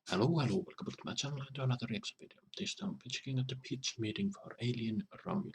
Hello, welcome back to my channel and to another reaction video. This time we're checking out the pitch meeting for Alien Romulus.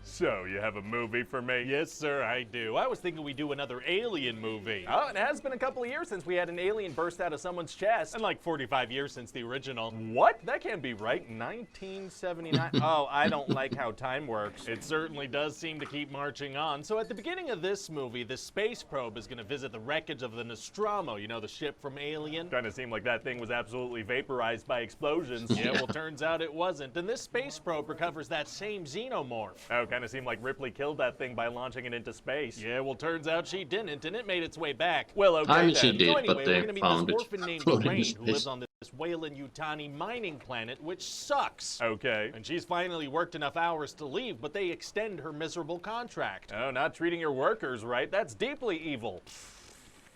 So, you have a movie for me? Yes, sir, I do. I was thinking we'd do another alien movie. Oh, it has been a couple of years since we had an alien burst out of someone's chest. And like 45 years since the original. What? That can't be right. 1979. Oh, I don't like how time works. It certainly does seem to keep marching on. So at the beginning of this movie, the space probe is going to visit the wreckage of the Nostromo, you know, the ship from Alien. Kind of seemed like that thing was absolutely vaporized by explosions. Yeah, well, turns out it wasn't. And this space probe recovers that same xenomorph. Oh, kind of seemed like Ripley killed that thing by launching it into space. Yeah, well, turns out she didn't, and it made its way back. Well, okay I mean, then. she did, So anyway, but we're they gonna meet found this it orphan named floating in Rain, who space. lives on this Weyland-Yutani mining planet, which sucks. Okay. And she's finally worked enough hours to leave, but they extend her miserable contract. Oh, not treating your workers right. That's deeply evil.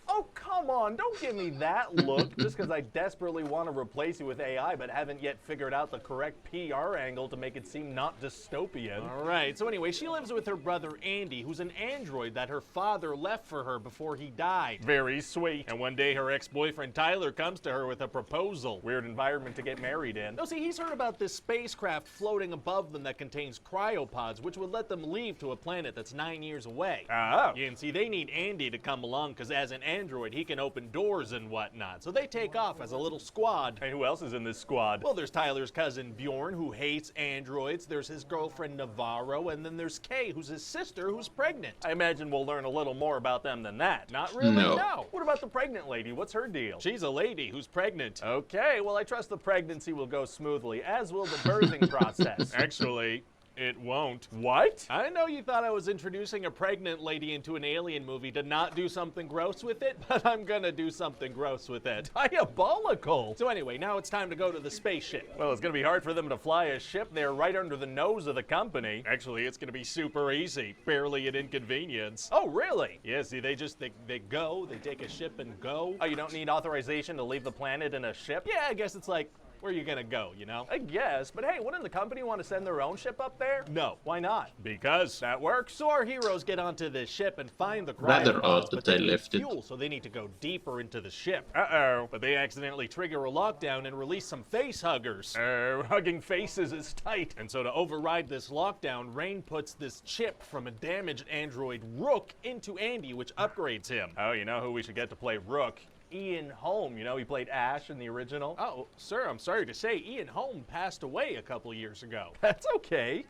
Oh, come on, don't give me that look just because I desperately want to replace you with AI but haven't yet figured out the correct PR angle to make it seem not dystopian. All right, so anyway, she lives with her brother Andy, who's an android that her father left for her before he died. Very sweet. And one day her ex-boyfriend Tyler comes to her with a proposal. Weird environment to get married in. No, see, he's heard about this spacecraft floating above them that contains cryopods, which would let them leave to a planet that's 9 years away. Oh. Yeah, and see, they need Andy to come along because as an android, he can open doors and whatnot. So they take off as a little squad. Hey, who else is in this squad? Well, there's Tyler's cousin Bjorn, who hates androids. There's his girlfriend Navarro, and then there's Kay, who's his sister, who's pregnant. I imagine we'll learn a little more about them than that. Not really, No. no. What about the pregnant lady? What's her deal? She's a lady who's pregnant. Okay, well, I trust the pregnancy will go smoothly, as will the birthing process. Actually, it won't. What? I know you thought I was introducing a pregnant lady into an alien movie to not do something gross with it, but I'm gonna do something gross with it. Diabolical. So anyway, now it's time to go to the spaceship. Well, it's gonna be hard for them to fly a ship there right under the nose of the company. Actually, it's gonna be super easy. Barely an inconvenience. Oh, really? Yeah, see, they take a ship and go. Oh, you don't need authorization to leave the planet in a ship? Yeah, I guess it's like, where are you gonna go, you know? I guess, but hey, wouldn't the company want to send their own ship up there? No. Why not? Because That works. so our heroes get onto this ship and find the Rather cryopods, odd that but they need left it. fuel, so they need to go deeper into the ship. Uh-oh. But they accidentally trigger a lockdown and release some face huggers. Oh, hugging faces is tight. And so to override this lockdown, Rain puts this chip from a damaged android Rook into Andy, which upgrades him. Oh, you know who we should get to play Rook? Ian Holm. You know, he played Ash in the original. Oh, sir, I'm sorry to say, Ian Holm passed away a couple years ago. That's okay.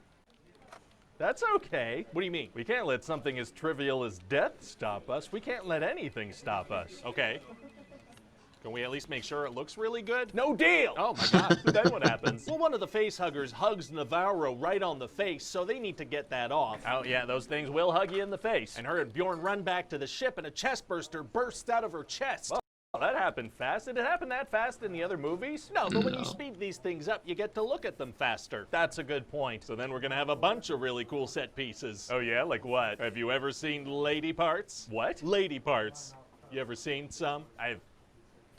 That's okay. What do you mean? We can't let something as trivial as death stop us. We can't let anything stop us. Okay. Can we at least make sure it looks really good? No deal! Oh my god. Then what happens? Well, one of the face huggers hugs Navarro right on the face, so they need to get that off. Oh, yeah, those things will hug you in the face. And her and Bjorn run back to the ship, and a chest burster bursts out of her chest. Oh, that happened fast. Did it happen that fast in the other movies? No, but when you No. speed these things up, you get to look at them faster. That's a good point. So then we're gonna have a bunch of really cool set pieces. Oh, yeah? Like what? Have you ever seen lady parts? What? Lady parts. You ever seen some?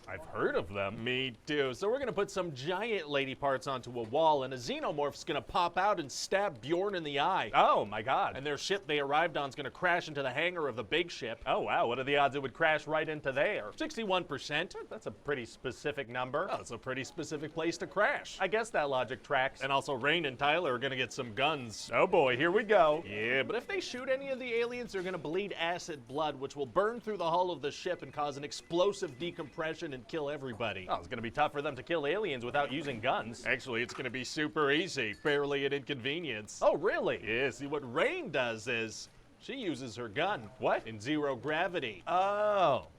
I've heard of them. Me too. So we're gonna put some giant lady parts onto a wall, and a xenomorph's gonna pop out and stab Bjorn in the eye. Oh, my God. And their ship they arrived on is gonna crash into the hangar of the big ship. Oh, wow. What are the odds it would crash right into there? 61%. That's a pretty specific number. Oh, it's a pretty specific place to crash. I guess that logic tracks. And also, Rain and Tyler are gonna get some guns. Oh, boy, here we go. Yeah, but if they shoot any of the aliens, they're gonna bleed acid blood, which will burn through the hull of the ship and cause an explosive decompression and kill everybody. Oh, it's gonna be tough for them to kill aliens without using guns. Actually, it's gonna be super easy. Barely an inconvenience. Oh, really? Yeah, see, what Rain does is she uses her gun. What? In zero gravity. Oh.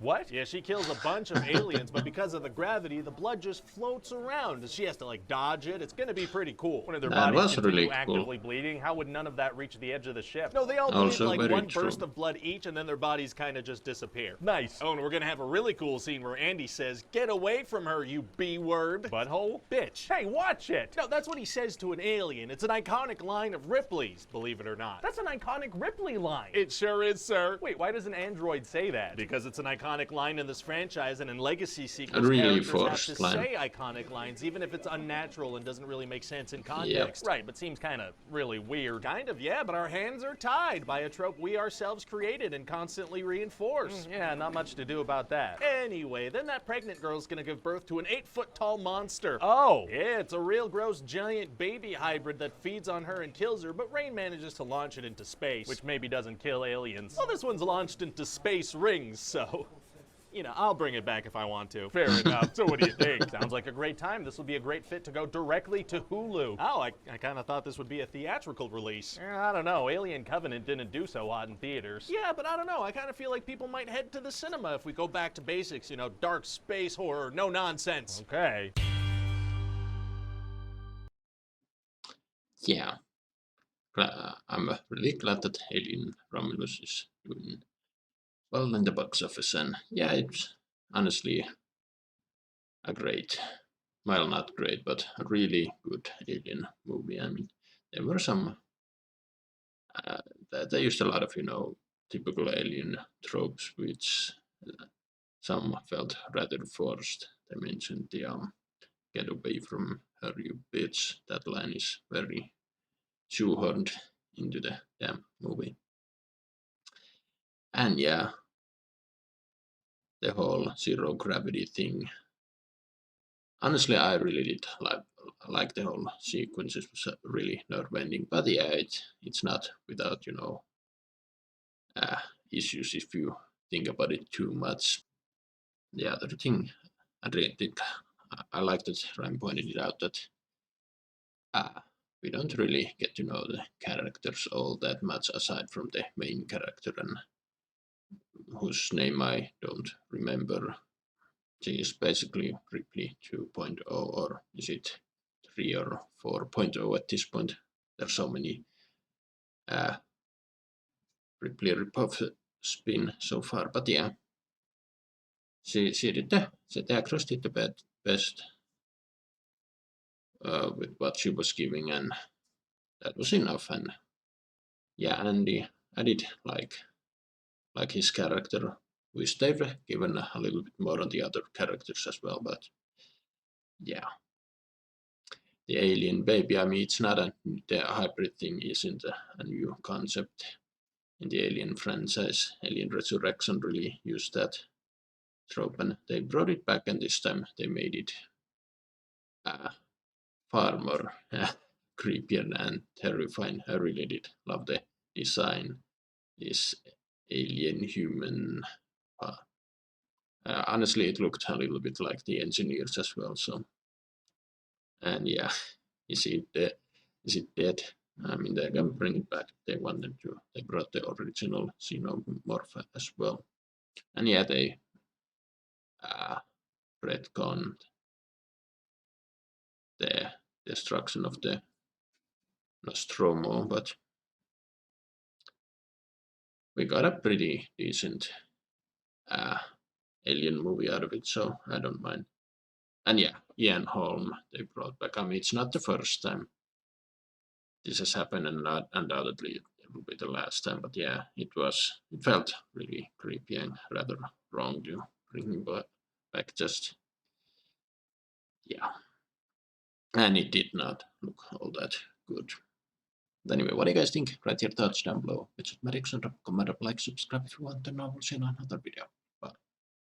What? Yeah, she kills a bunch of aliens, but because of the gravity, the blood just floats around, and she has to, like, dodge it. It's gonna be pretty cool. When their That bodies was continue really cool. actively bleeding, how would none of that reach the edge of the ship? No, they all bleed Also like very one true. burst of blood each, and then their bodies kind of just disappear. Nice. Oh, and we're gonna have a really cool scene where Andy says, "Get away from her, you B-word." Butthole? Bitch. Hey, watch it! No, that's what he says to an alien. It's an iconic line of Ripley's, believe it or not. That's an iconic Ripley line. It sure is, sir. Wait, why does an android say that? Because it's an iconic iconic line in this franchise, and in Legacy sequels, A really characters have to forced line. say iconic lines, even if it's unnatural and doesn't really make sense in Yep. context. Right, but seems kind of really weird. Kind of, yeah, but our hands are tied by a trope we ourselves created and constantly reinforce. Yeah, not much to do about that. Anyway, then that pregnant girl's gonna give birth to an 8-foot-tall monster. Oh! Yeah, it's a real gross giant baby hybrid that feeds on her and kills her, but Rain manages to launch it into space. Which maybe doesn't kill aliens. Well, this one's launched into space rings, so... You know, I'll bring it back if I want to. Fair enough. So what do you think? Sounds like a great time. This would be a great fit to go directly to Hulu. Oh, I kind of thought this would be a theatrical release. I don't know. Alien Covenant didn't do so hot in theaters. Yeah, but I don't know. I kind of feel like people might head to the cinema if we go back to basics. You know, dark space horror, no nonsense. Okay. Yeah. I'm really glad that Alien Romulus is doing well in the box office, and yeah, it's honestly a great, well, not great, but a really good Alien movie. I mean, there were some, they used a lot of, typical Alien tropes, which some felt rather forced. They mentioned the "get away from her, you bitch." That line is very shoehorned into the damn movie. And yeah, the whole zero gravity thing. Honestly, I really did like the whole sequence. It was really nerve-ending. But yeah, it's not without issues if you think about it too much. The other thing, I really think I like that Ryan pointed it out that we don't really get to know the characters all that much aside from the main character, and whose name I don't remember. She is basically Ripley 2.0, or is it 3 or 4.0 at this point? There's so many Ripley ripoff spin so far, but yeah, she did the actress did the best with what she was giving, and that was enough. And yeah, Andy, I did like his character. Wish they've given a little bit more on the other characters as well, but yeah. The alien baby, I mean, it's not the hybrid thing isn't a new concept in the Alien franchise. Alien Resurrection really used that trope, and they brought it back, and this time they made it far more creepier and terrifying. I really did love the design. This alien human. Honestly, it looked a little bit like the engineers as well. So, and yeah, is it dead? I mean, they can bring it back. They wanted to. They brought the original xenomorph as well, and yeah, they retconned the destruction of the Nostromo, but we got a pretty decent alien movie out of it, so I don't mind. And yeah, Ian Holm they brought back. I mean, it's not the first time this has happened, and not undoubtedly it will be the last time. But yeah, it felt really creepy and rather wrong to bring him back. Just yeah, and it did not look all that good. But anyway, what do you guys think? Write your thoughts down below. It's Maddox and comment, like, subscribe if you want, and I will see you in another video.